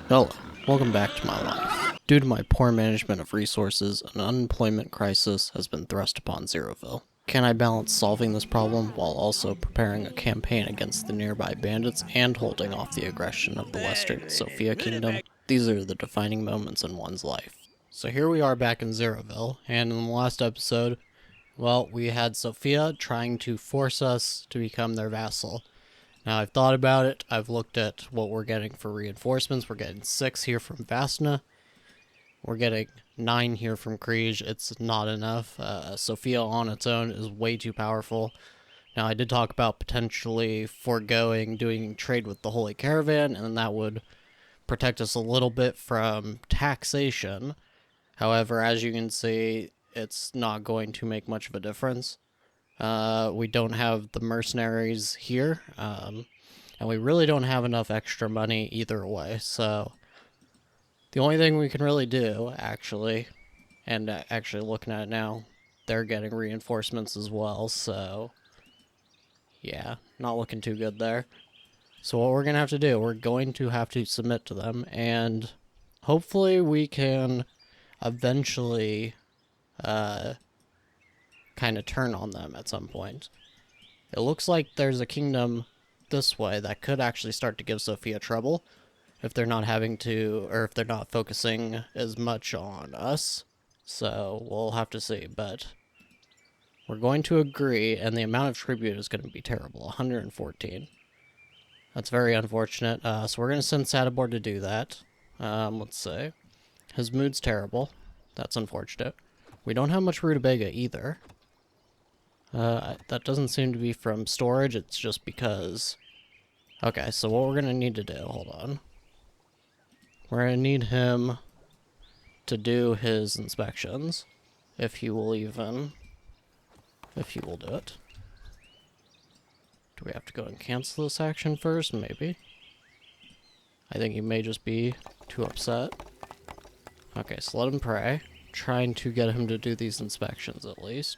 Hello, welcome back to my life. Due to my poor management of resources, an unemployment crisis has been thrust upon Zeroville. Can I balance solving this problem while also preparing a campaign against the nearby bandits and holding off the aggression of the Western Sophia Kingdom? These are the defining moments in one's life. So here we are back in Zeroville, and in the last episode, well, we had Sophia trying to force us to become their vassal. Now, I've thought about it. I've looked at what we're getting for reinforcements. We're getting 6 here from Vasna. We're getting 9 here from Kriege. It's not enough. Sophia on its own is way too powerful. Now, I did talk about potentially foregoing doing trade with the Holy Caravan, and that would protect us a little bit from taxation. However, as you can see, it's not going to make much of a difference. We don't have the mercenaries here, and we really don't have enough extra money either way, so the only thing we can really do, actually, and actually looking at it now, they're getting reinforcements as well, so yeah, not looking too good there. So what we're going to have to do, we're going to have to submit to them, and hopefully we can eventually kind of turn on them at some point. It looks like there's a kingdom this way that could actually start to give Sophia trouble if they're not having to, or if they're not focusing as much on us. So we'll have to see, but we're going to agree, and the amount of tribute is going to be terrible, 114. That's very unfortunate. So we're going to send Sadibor to do that. Let's see. His mood's terrible. That's unfortunate. We don't have much rutabaga either. That doesn't seem to be from storage, it's just because... Okay, so what we're going to need to do, hold on. We're going to need him to do his inspections, if he will do it. Do we have to go and cancel this action first? Maybe. I think he may just be too upset. Okay, so let him pray. Trying to get him to do these inspections at least.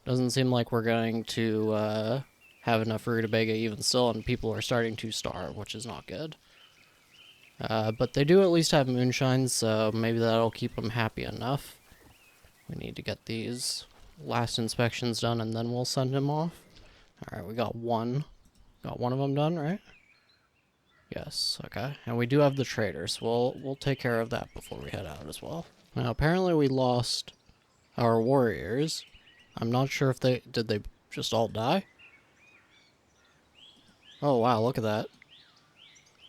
Doesn't seem like we're going to have enough rutabaga even still, and people are starting to starve, which is not good. But they do at least have moonshine, so maybe that'll keep them happy enough. We need to get these last inspections done, and then we'll send him off. Alright, we got one. Got one of them done, right? Yes, okay. And we do have the traders. We'll take care of that before we head out as well. Now, apparently we lost our warriors. I'm not sure if did they just all die? Oh wow, look at that.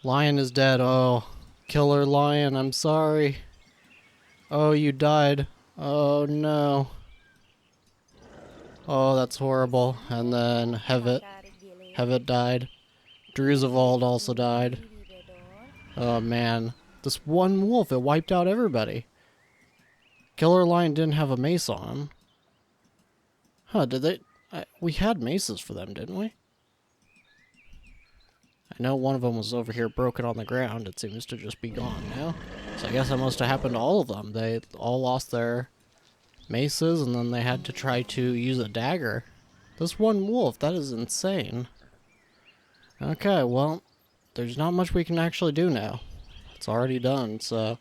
Lion is dead. Oh, killer lion, I'm sorry. Oh, you died. Oh no. Oh, that's horrible. And then Hevet died. Druzevald also died. Oh man. This one wolf, it wiped out everybody. Killer lion didn't have a mace on him. Huh, did they... we had maces for them, didn't we? I know one of them was over here broken on the ground. It seems to just be gone now. So I guess that must have happened to all of them. They all lost their maces, and then they had to try to use a dagger. This one wolf, that is insane. Okay, well, there's not much we can actually do now. It's already done, so...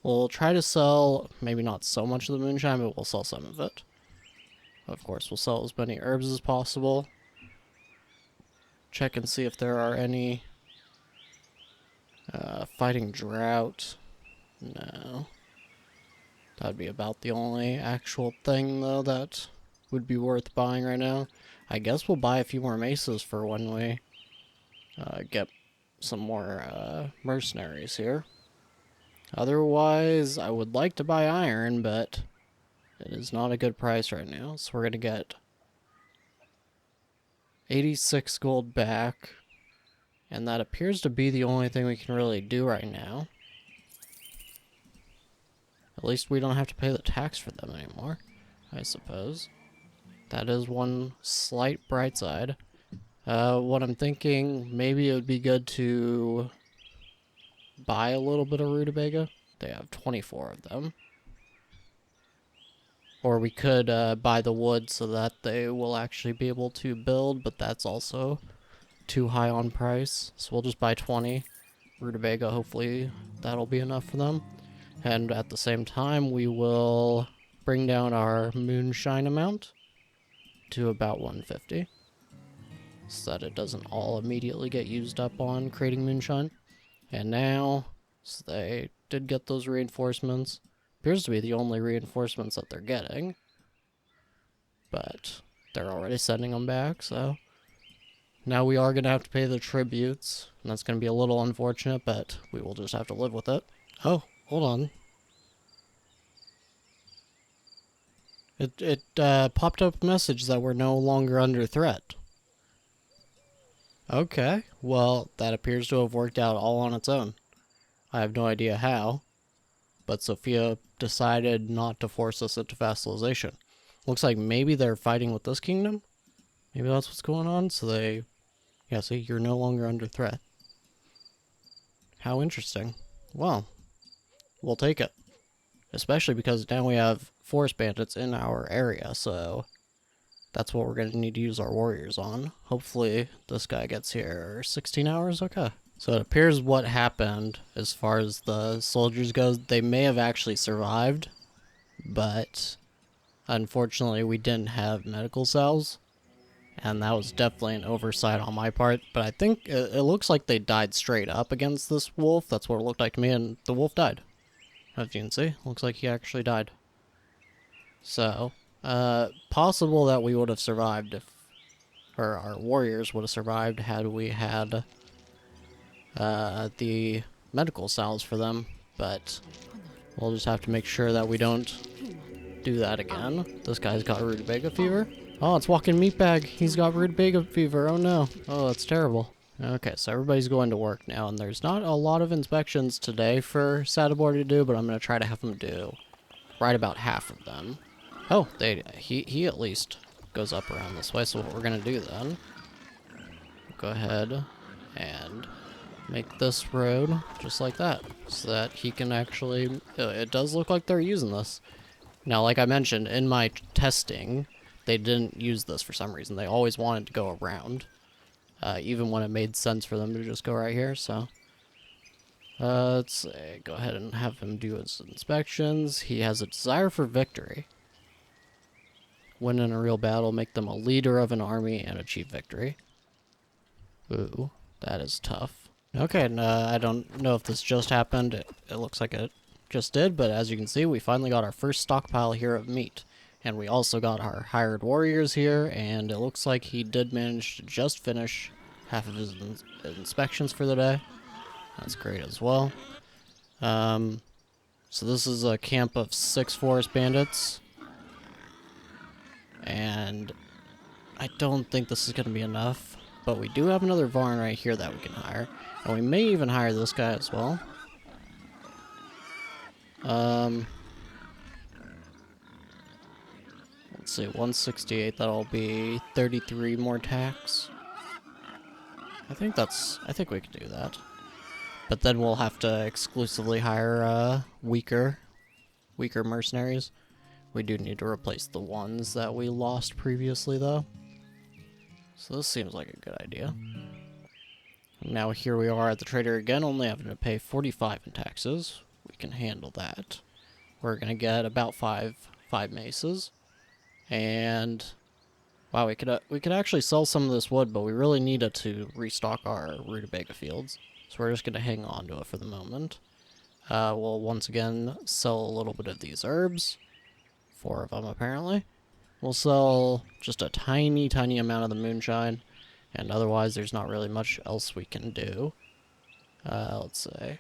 we'll try to sell, maybe not so much of the moonshine, but we'll sell some of it. Of course, we'll sell as many herbs as possible. Check and see if there are any fighting drought. No. That'd be about the only actual thing, though, that would be worth buying right now. I guess we'll buy a few more maces for when we get some more mercenaries here. Otherwise, I would like to buy iron, but it is not a good price right now, so we're going to get 86 gold back, and that appears to be the only thing we can really do right now. At least we don't have to pay the tax for them anymore, I suppose. That is one slight bright side. What I'm thinking, maybe it would be good to buy a little bit of rutabaga. They have 24 of them. Or we could buy the wood so that they will actually be able to build, but that's also too high on price. So we'll just buy 20. rutabaga, hopefully that'll be enough for them. And at the same time, we will bring down our moonshine amount to about 150. So that it doesn't all immediately get used up on creating moonshine. And now, so they did get those reinforcements. Appears to be the only reinforcements that they're getting. But they're already sending them back, so... Now we are going to have to pay the tributes, and that's going to be a little unfortunate, but we will just have to live with it. Oh, hold on. It popped up a message that we're no longer under threat. Okay, well, that appears to have worked out all on its own. I have no idea how, but Sophia decided not to force us into vassalization. Looks like maybe they're fighting with this kingdom? Maybe that's what's going on, so they... Yeah, see, you're no longer under threat. How interesting. Well, we'll take it. Especially because now we have forest bandits in our area, so that's what we're going to need to use our warriors on. Hopefully this guy gets here 16 hours? Okay. So it appears what happened as far as the soldiers go, they may have actually survived, but unfortunately we didn't have medical cells. And that was definitely an oversight on my part. But I think it looks like they died straight up against this wolf. That's what it looked like to me. And the wolf died. As you can see, looks like he actually died. So, possible that we would have survived if... Or our warriors would have survived had we had the medical cells for them. But we'll just have to make sure that we don't do that again. This guy's got rutabaga fever. Oh, it's walking meatbag. He's got rutabaga fever. Oh no. Oh, that's terrible. Okay, so everybody's going to work now, and there's not a lot of inspections today for Sadibor to do, but I'm going to try to have them do right about half of them. Oh, he at least goes up around this way, so what we're going to do then, go ahead and make this road just like that, so that he can actually, it does look like they're using this. Now, like I mentioned, in my testing, they didn't use this for some reason. They always wanted to go around, even when it made sense for them to just go right here, so. Let's go ahead and have him do his inspections. He has a desire for victory. Win in a real battle, make them a leader of an army, and achieve victory. Ooh, that is tough. Okay, and I don't know if this just happened. It looks like it just did, but as you can see, we finally got our first stockpile here of meat. And we also got our hired warriors here, and it looks like he did manage to just finish half of his inspections for the day. That's great as well. So this is a camp of 6 forest bandits. And I don't think this is going to be enough, but we do have another Varn right here that we can hire. And we may even hire this guy as well. Let's see, 168, that'll be 33 more tax. I think we can do that. But then we'll have to exclusively hire weaker mercenaries. We do need to replace the ones that we lost previously, though. So this seems like a good idea. Now here we are at the trader again, only having to pay 45 in taxes. We can handle that. We're gonna get about five maces. And wow, we could actually sell some of this wood, but we really needed to restock our rutabaga fields. So we're just gonna hang on to it for the moment. We'll once again sell a little bit of these herbs. 4 of them apparently. We'll sell just a tiny amount of the moonshine, and otherwise there's not really much else we can do. Let's say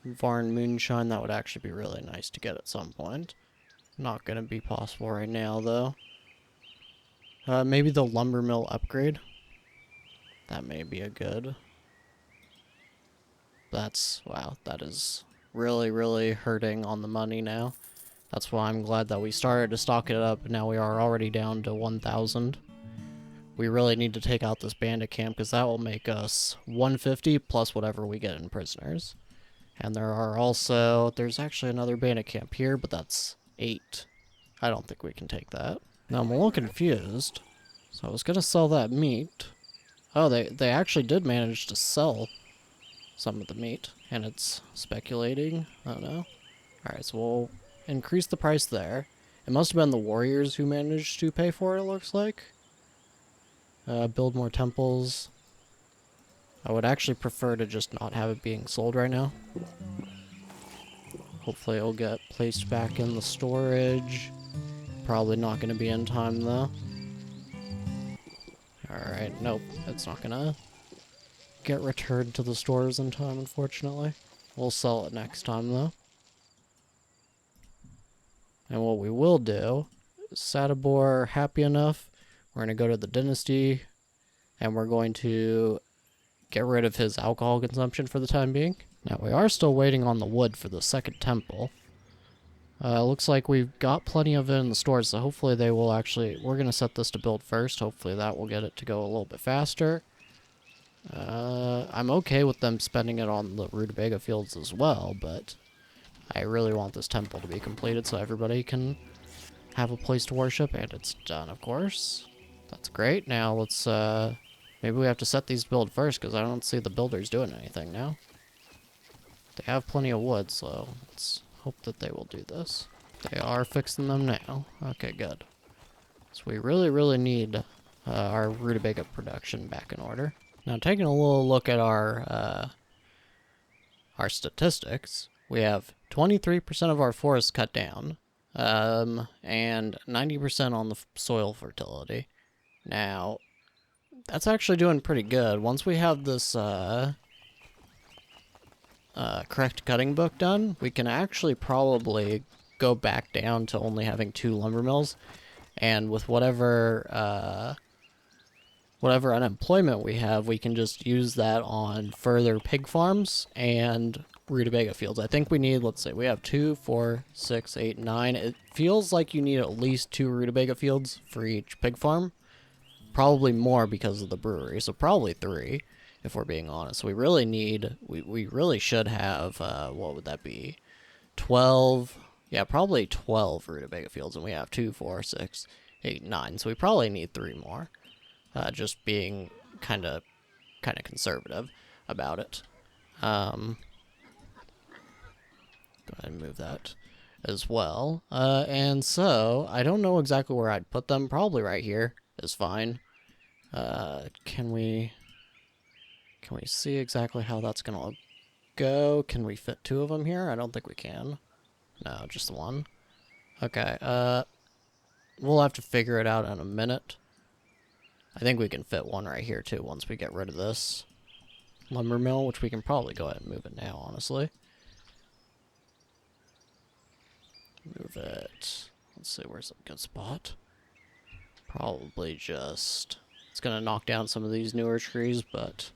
Varn moonshine, that would actually be really nice to get at some point. Not gonna be possible right now, though. Maybe the lumber mill upgrade. That may be a good. Wow, that is really hurting on the money now. That's why I'm glad that we started to stock it up. Now we are already down to 1,000. We really need to take out this bandit camp, because that will make us 150 plus whatever we get in prisoners. And there's actually another bandit camp here, but that's 8. I don't think we can take that. Now I'm a little confused. So I was gonna sell that meat. Oh, they actually did manage to sell some of the meat, and it's speculating. Oh no. Alright, so we'll increase the price there. It must have been the warriors who managed to pay for it, it looks like. Build more temples. I would actually prefer to just not have it being sold right now. Hopefully it'll get placed back in the storage. Probably not going to be in time, though. Alright, nope. It's not going to get returned to the stores in time, unfortunately. We'll sell it next time, though. And what we will do, Sadibor happy enough, we're going to go to the dynasty, and we're going to get rid of his alcohol consumption for the time being. Now, we are still waiting on the wood for the second temple. Looks like we've got plenty of it in the stores, so hopefully they will actually... We're going to set this to build first. Hopefully that will get it to go a little bit faster. I'm okay with them spending it on the rutabaga fields as well, but I really want this temple to be completed so everybody can have a place to worship, and it's done, of course. That's great. Now let's, maybe we have to set these build first, because I don't see the builders doing anything now. They have plenty of wood, so let's hope that they will do this. They are fixing them now. Okay, good. So we really, really need our rutabaga production back in order. Now, taking a little look at our statistics, we have 23% of our forests cut down, and 90% on the soil fertility. Now, that's actually doing pretty good. Once we have this correct cutting book done, we can actually probably go back down to only having 2 lumber mills, and with whatever unemployment we have, we can just use that on further pig farms and rutabaga fields. I think we need, let's say, we have 2, 4, 6, 8, 9. It feels like you need at least 2 rutabaga fields for each pig farm. Probably more because of the brewery, so probably 3, if we're being honest. We really need, we really should have, what would that be? 12, yeah, probably 12 rutabaga fields, and we have 2, 4, 6, 8, 9, so we probably need 3 more. Just being kind of conservative about it. Go ahead and move that as well. And so, I don't know exactly where I'd put them. Probably right here is fine. Can we see exactly how that's gonna go? Can we fit 2 of them here? I don't think we can. No, just 1. Okay, we'll have to figure it out in a minute. I think we can fit 1 right here, too, once we get rid of this lumber mill, which we can probably go ahead and move it now, honestly. Move it. Let's see, where's a good spot? Probably just... It's going to knock down some of these newer trees, but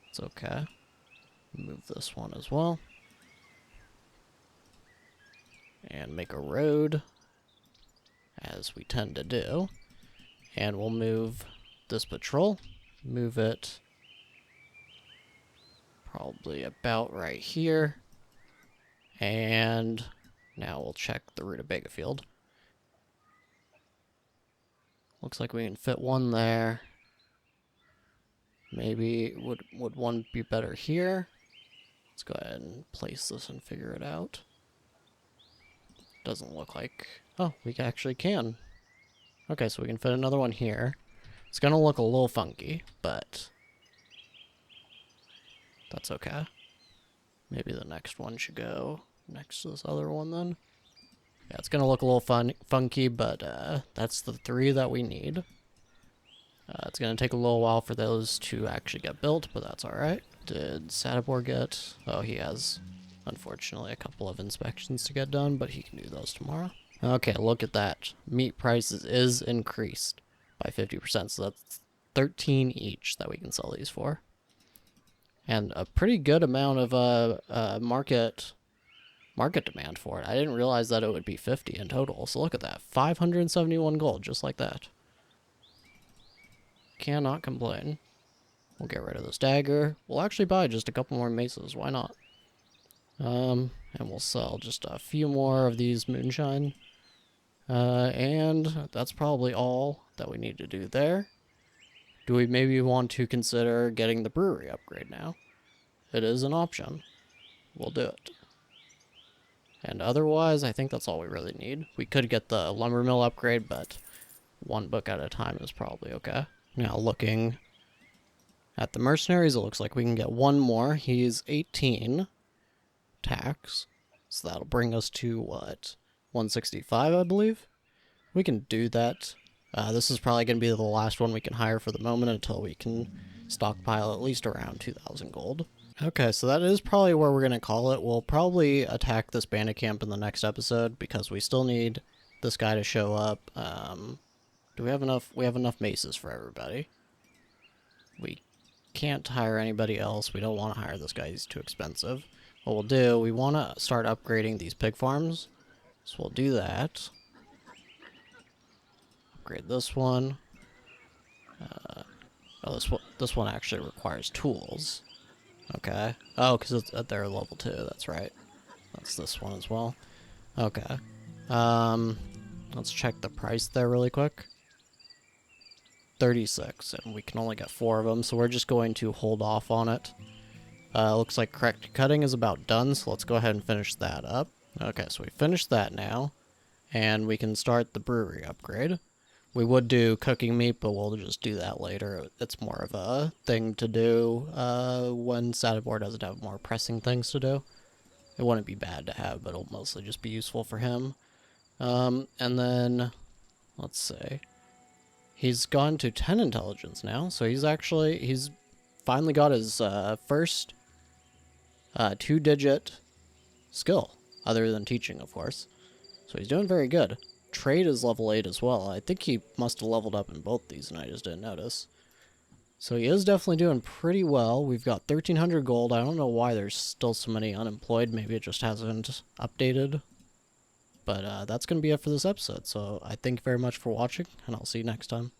it's okay. Move this one as well. And make a road, as we tend to do. And we'll move this patrol, move it probably about right here, and now we'll check the rutabaga field. Looks like we can fit 1 there. Maybe would 1 be better here? Let's go ahead and place this and figure it out. Doesn't look like... Oh, we actually can. Okay, so we can fit another 1 here. It's gonna look a little funky, but that's okay. Maybe the next one should go next to this other one then. Yeah, it's gonna look a little funky, but that's the 3 that we need. It's gonna take a little while for those to actually get built, but that's alright. Did Sadibor get... Oh, he has, unfortunately, a couple of inspections to get done, but he can do those tomorrow. Okay, look at that. Meat prices is increased by 50%, so that's 13 each that we can sell these for. And a pretty good amount of market demand for it. I didn't realize that it would be 50 in total, so look at that. 571 gold, just like that. Cannot complain. We'll get rid of this dagger. We'll actually buy just a couple more maces, why not? And we'll sell just a few more of these moonshine. And that's probably all that we need to do there. Do we maybe want to consider getting the brewery upgrade now? It is an option. We'll do it. And otherwise, I think that's all we really need. We could get the lumber mill upgrade, but one book at a time is probably okay. Now, looking at the mercenaries, it looks like we can get one more. He's 18 tax, so that'll bring us to, what, 165, I believe? We can do that. This is probably going to be the last one we can hire for the moment until we can stockpile at least around 2,000 gold. Okay, so that is probably where we're going to call it. We'll probably attack this bandit camp in the next episode because we still need this guy to show up. Do we have enough? We have enough maces for everybody. We can't hire anybody else. We don't want to hire this guy. He's too expensive. What we'll do, we want to start upgrading these pig farms. So we'll do that. Upgrade this one. Oh, this one actually requires tools. Okay. Oh, because it's at their level 2. That's right. That's this one as well. Okay. Let's check the price there really quick. 36, and we can only get 4 of them, so we're just going to hold off on it. Looks like correct cutting is about done, so let's go ahead and finish that up. Okay, so we finished that now, and we can start the brewery upgrade. We would do cooking meat, but we'll just do that later. It's more of a thing to do when Sadibor doesn't have more pressing things to do. It wouldn't be bad to have, but it'll mostly just be useful for him. And then, let's see. He's gone to 10 intelligence now, so he's finally got his first 2-digit skill, other than teaching, of course. So he's doing very good. Trade is level 8 as well. I think he must have leveled up in both these, and I just didn't notice. So he is definitely doing pretty well. We've got 1,300 gold. I don't know why there's still so many unemployed. Maybe it just hasn't updated. But that's going to be it for this episode. So I thank you very much for watching, and I'll see you next time.